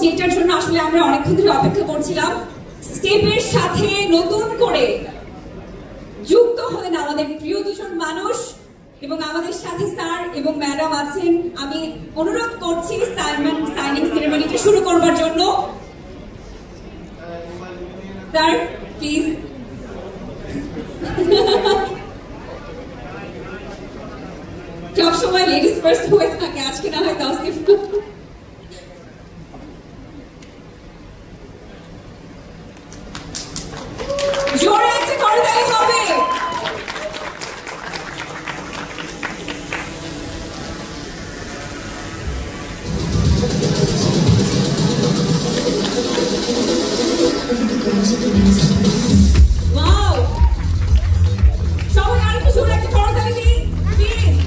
যেটার জন্য আসলে আমরা অনেকক্ষণ ধরে অপেক্ষা করছিলাম, স্টেপের সাথে নতুন করে যুক্ত হলেন আমাদের প্রিয় দুজন মানুষ এবং আমাদের সাথে স্যার এবং ম্যাডাম আছেন। আমি অনুরোধ করছি সাইনিং সেরেমনিটা শুরু করবার জন্য। Sir please. সব সময় লেডিস ফার্স্ট হয়ে থাকে, আজকে না হয় 10 গিফট। জোরে একটা করতালি হবে। ওয়াও, সবাই আরেকটু জোরে একটা করতালি দিন প্লিজ।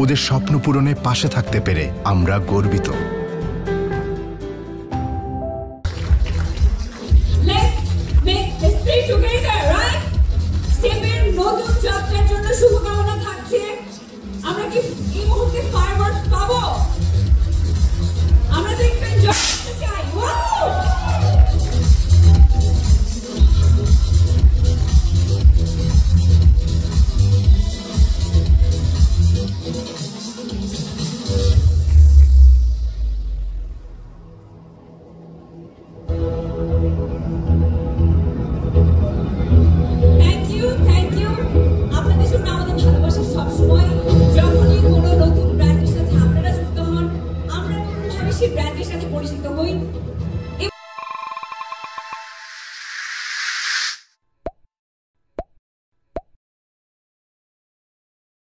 ওদের স্বপ্ন পূরণে পাশে থাকতে পেরে আমরা গর্বিত। স্টেপের নতুন যাত্রার জন্য শুভকামনা থাকছে। আমরা কি এই মুহূর্তে ফায়ারওয়ার্কস পাবো? আমরা দেখতে চাই। Wow, thank you. আপনাদের জন্য আমাদের ভালোবাসা সবসময়। যখনই কোনো নতুন ব্র্যান্ডের সাথে আপনারা যুক্ত হন, আমরা নতুনভাবে সেই ব্র্যান্ডের সাথে পরিচিত হই।